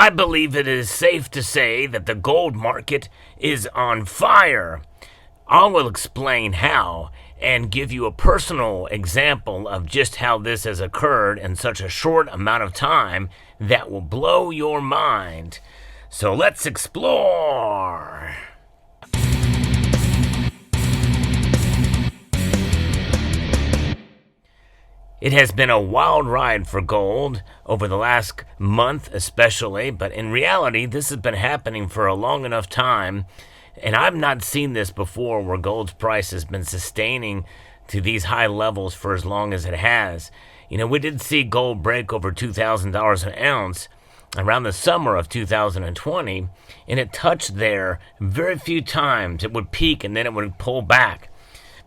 I believe it is safe to say that the gold market is on fire. I will explain how and give you a personal example of just how this has occurred in such a short amount of time that will blow your mind. So let's explore. It has been a wild ride for gold over the last month especially, but in reality this has been happening for a long enough time, and I've not seen this before where gold's price has been sustaining to these high levels for as long as it has. We did see gold break over $2,000 an ounce around the summer of 2020, and it touched there very few times. It would peak and then it would pull back.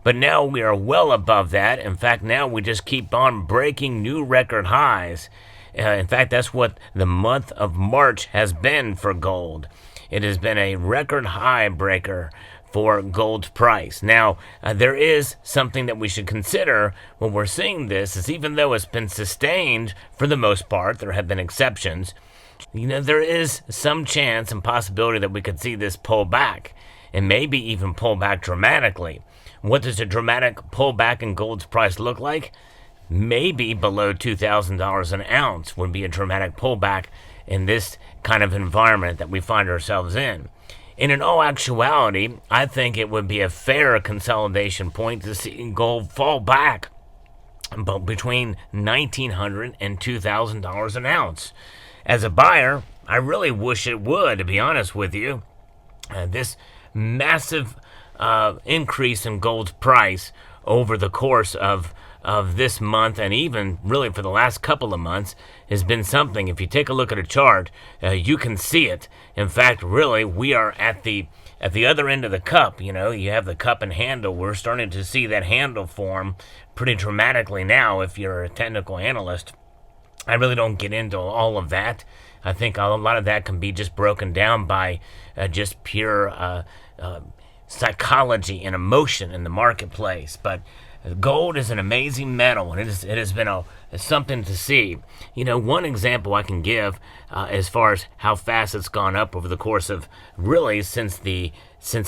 But now we are well above that. In fact, now we just keep on breaking new record highs. In fact, that's what the month of March has been for gold. It has been a record high breaker for gold's price. Now, there is something that we should consider when we're seeing this, is even though it's been sustained for the most part, there have been exceptions, there is some chance and possibility that we could see this pull back, and maybe even pull back dramatically. What does a dramatic pullback in gold's price look like? Maybe below $2,000 an ounce would be a dramatic pullback in this kind of environment that we find ourselves in. And in all actuality, I think it would be a fair consolidation point to see gold fall back between $1,900 and $2,000 an ounce. As a buyer, I really wish it would, to be honest with you. This massive increase in gold's price over the course of this month, and even really for the last couple of months, has been something. If you take a look at a chart, you can see it. In fact, really, we are at the other end of the cup. You have the cup and handle. We're starting to see that handle form pretty dramatically now. If you're a technical analyst, I really don't get into all of that. I think a lot of that can be just broken down by just pure psychology and emotion in the marketplace. But gold is an amazing metal, and it has been something to see. One example I can give as far as how fast it's gone up over the course of really since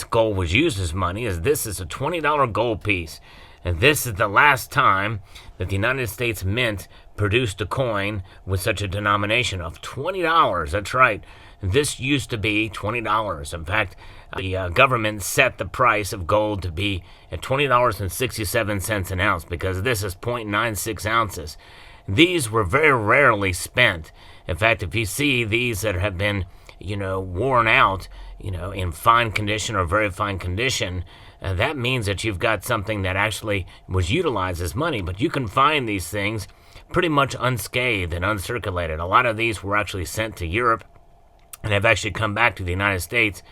gold was used as money is this is a $20 gold piece. And this is the last time that the United States Mint produced a coin with such a denomination of $20. That's right. This used to be $20. In fact, the government set the price of gold to be at $20.67 an ounce because this is 0.96 ounces. These were very rarely spent. In fact, if you see these that have been, worn out, in fine condition or very fine condition, that means that you've got something that actually was utilized as money. But you can find these things pretty much unscathed and uncirculated. A lot of these were actually sent to Europe and have actually come back to the United States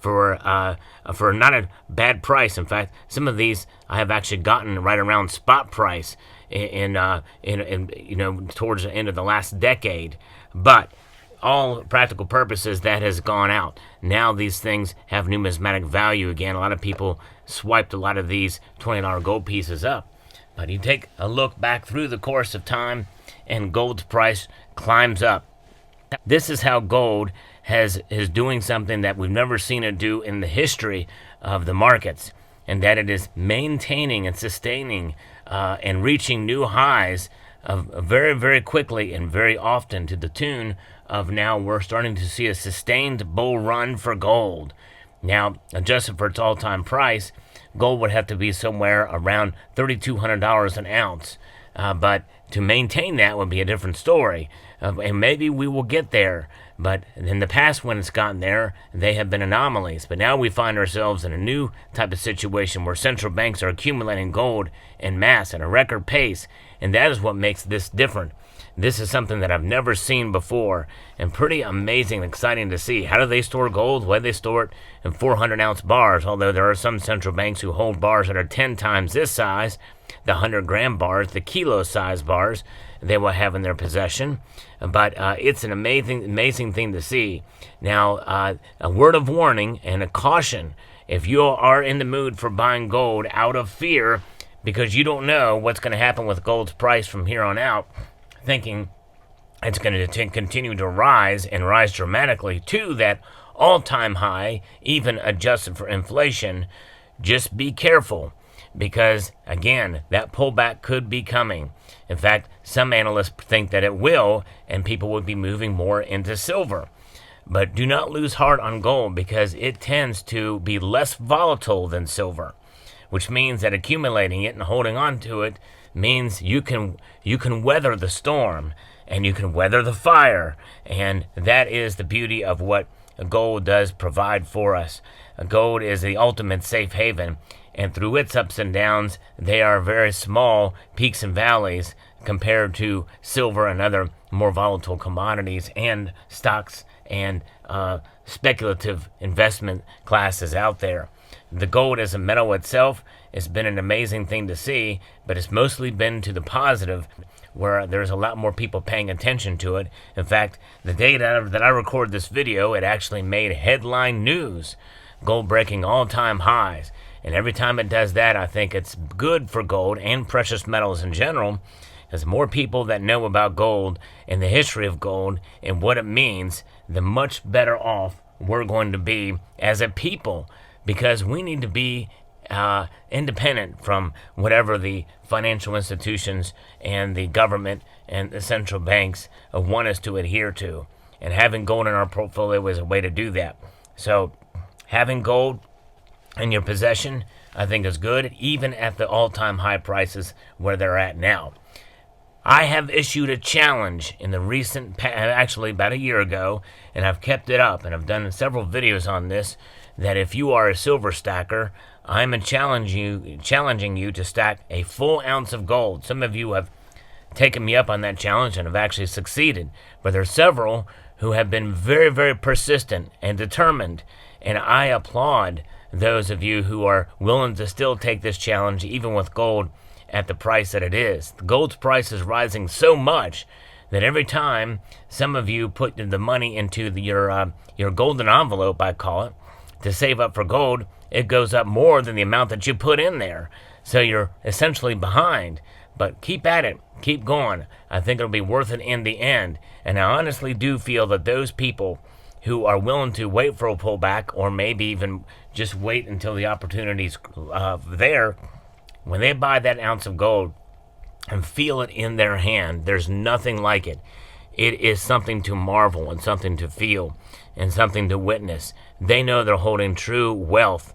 for not a bad price. In fact, some of these I have actually gotten right around spot price in towards the end of the last decade. But all practical purposes, that has gone out. Now these things have numismatic value again. A lot of people swiped a lot of these $20 gold pieces up. But you take a look back through the course of time, and gold's price climbs up. This is how gold is doing something that we've never seen it do in the history of the markets, and that it is maintaining and sustaining and reaching new highs very, very quickly and very often, to the tune of now we're starting to see a sustained bull run for gold. Now, adjusted for its all-time price, gold would have to be somewhere around $3,200 an ounce. But to maintain that would be a different story. And maybe we will get there. But in the past, when it's gotten there, they have been anomalies. But now we find ourselves in a new type of situation where central banks are accumulating gold en masse at a record pace. And that is what makes this different. This is something that I've never seen before, and pretty amazing and exciting to see. How do they store gold? Well, they store it in 400-ounce bars, although there are some central banks who hold bars that are 10 times this size, the 100-gram bars, the kilo-size bars they will have in their possession. But it's an amazing thing to see. Now, a word of warning and a caution. If you are in the mood for buying gold out of fear because you don't know what's going to happen with gold's price from here on out, thinking it's going to continue to rise and rise dramatically to that all-time high, even adjusted for inflation. Just be careful because, again, that pullback could be coming. In fact, some analysts think that it will, and people will be moving more into silver. But do not lose heart on gold because it tends to be less volatile than silver, which means that accumulating it and holding on to it means you can weather the storm and you can weather the fire. And that is the beauty of what gold does provide for us. Gold is the ultimate safe haven, and through its ups and downs, they are very small peaks and valleys compared to silver and other more volatile commodities and stocks and speculative investment classes out there. The gold as a metal itself has been an amazing thing to see, but it's mostly been to the positive, where there's a lot more people paying attention to it. In fact, the day that I record this video, it actually made headline news. Gold breaking all-time highs. And every time it does that, I think it's good for gold and precious metals in general. As more people that know about gold and the history of gold and what it means, the much better off we're going to be as a people, because we need to be independent from whatever the financial institutions and the government and the central banks want us to adhere to. And having gold in our portfolio is a way to do that. So having gold in your possession, I think, is good, even at the all-time high prices where they're at now. I have issued a challenge in the recent, actually about a year ago, and I've kept it up, and I've done several videos on this, that if you are a silver stacker, I'm challenging you to stack a full ounce of gold. Some of you have taken me up on that challenge and have actually succeeded, but there are several who have been very, very persistent and determined, and I applaud those of you who are willing to still take this challenge, even with gold at the price that it is. The gold's price is rising so much that every time some of you put the money into your golden envelope, I call it, to save up for gold, it goes up more than the amount that you put in there. So you're essentially behind. But keep at it. Keep going. I think it'll be worth it in the end. And I honestly do feel that those people who are willing to wait for a pullback, or maybe even just wait until the opportunity's there, when they buy that ounce of gold and feel it in their hand, there's nothing like it. It is something to marvel and something to feel and something to witness. They know they're holding true wealth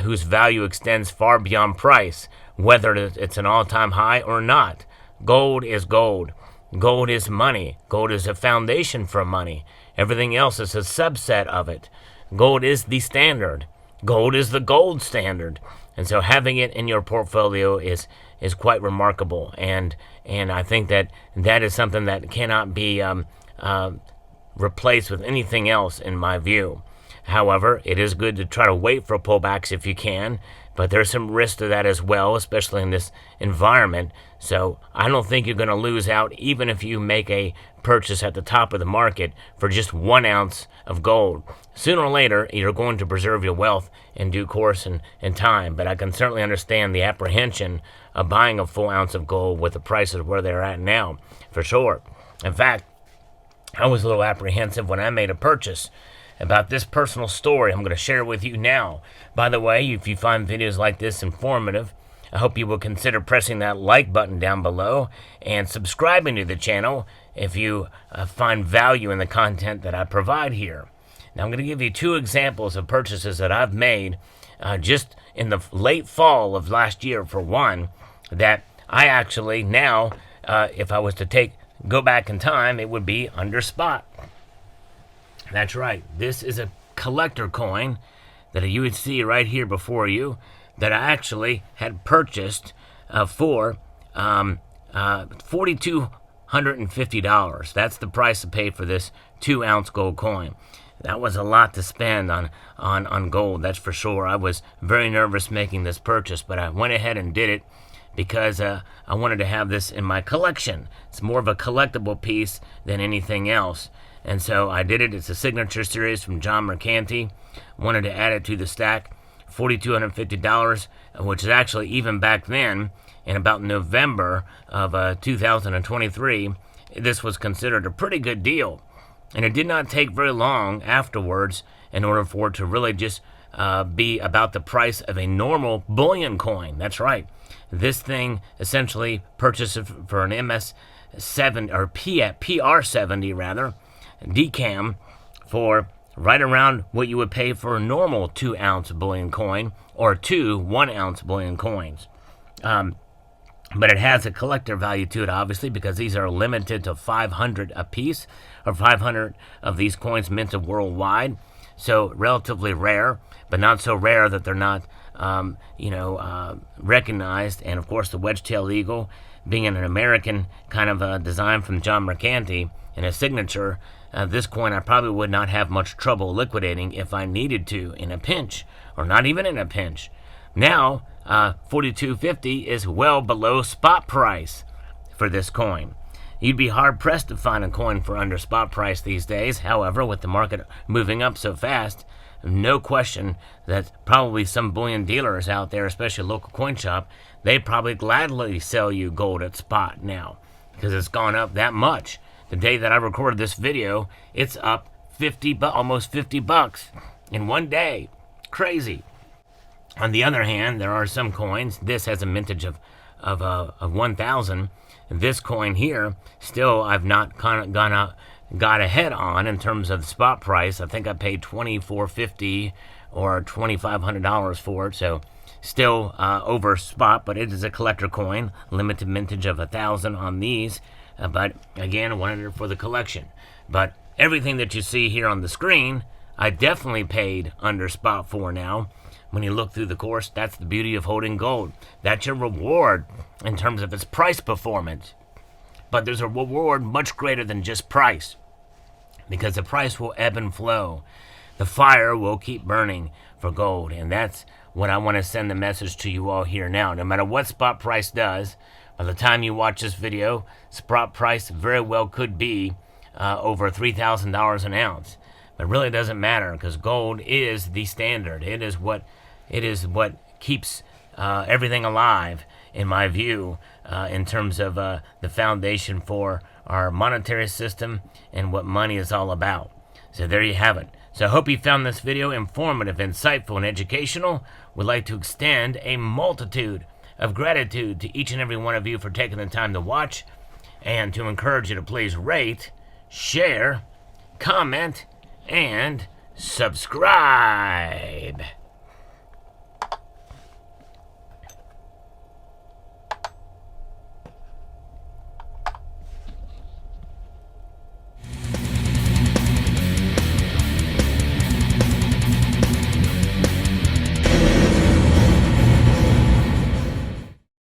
whose value extends far beyond price, whether it's an all-time high or not. Gold is gold. Gold is money. Gold is a foundation for money. Everything else is a subset of it. Gold is the standard. Gold is the gold standard. And so having it in your portfolio is quite remarkable. And I think that is something that cannot be replaced with anything else in my view. However, it is good to try to wait for pullbacks if you can, but there's some risk to that as well, especially in this environment. So I don't think you're going to lose out even if you make a purchase at the top of the market for just 1 ounce of gold. Sooner or later, you're going to preserve your wealth in due course and time, but I can certainly understand the apprehension of buying a full ounce of gold with the prices where they're at now, for sure. In fact, I was a little apprehensive when I made a purchase. About this personal story I'm going to share with you now. By the way, if you find videos like this informative, I hope you will consider pressing that like button down below and subscribing to the channel if you find value in the content that I provide here. Now I'm going to give you 2 examples of purchases that I've made just in the late fall of last year, for one, that I actually now, if I was to go back in time, it would be under spot. That's right. This is a collector coin that you would see right here before you that I actually had purchased for $4,250. That's the price to pay for this 2 ounce gold coin. That was a lot to spend on gold, that's for sure. I was very nervous making this purchase, but I went ahead and did it because I wanted to have this in my collection. It's more of a collectible piece than anything else. And so I did it. It's a signature series from John Mercanti. Wanted to add it to the stack. $4,250, which is actually, even back then, in about November of 2023, this was considered a pretty good deal. And it did not take very long afterwards in order for it to really just be about the price of a normal bullion coin. That's right. This thing essentially purchased for an MS7 or PR70 rather, decam, for right around what you would pay for a normal 2-ounce bullion coin or two 1-ounce bullion coins. But it has a collector value to it, obviously, because these are limited to 500 a piece, or 500 of these coins minted worldwide. So relatively rare, but not so rare that they're not, recognized. And of course, the wedge-tailed eagle, being an American kind of design from John Mercanti and a signature, this coin I probably would not have much trouble liquidating if I needed to in a pinch, or not even in a pinch. Now, $42.50 is well below spot price for this coin. You'd be hard-pressed to find a coin for under spot price these days. However, with the market moving up so fast, no question that probably some bullion dealers out there, especially local coin shop, they probably gladly sell you gold at spot now because it's gone up that much. The day that I recorded this video, it's up almost $50 in one day. Crazy. On the other hand, there are some coins. This has a mintage of 1,000. This coin here, still, I've not got ahead on in terms of the spot price. I think I paid $2,450 or $2,500 for it. So, still over spot, but it is a collector coin. Limited mintage of 1,000 on these. But again, I wanted it for the collection. But everything that you see here on the screen, I definitely paid under spot for now. When you look through the course, that's the beauty of holding gold. That's your reward in terms of its price performance. But there's a reward much greater than just price, because the price will ebb and flow. The fire will keep burning for gold, and that's what I want to send the message to you all here now. No matter what spot price does, by the time you watch this video, spot price very well could be over $3,000 an ounce. But it really doesn't matter, because gold is the standard. It is what keeps everything alive, in my view, in terms of the foundation for our monetary system and what money is all about. So there you have it. So I hope you found this video informative, insightful, and educational. We'd like to extend a multitude of gratitude to each and every one of you for taking the time to watch, and to encourage you to please rate, share, comment, and subscribe.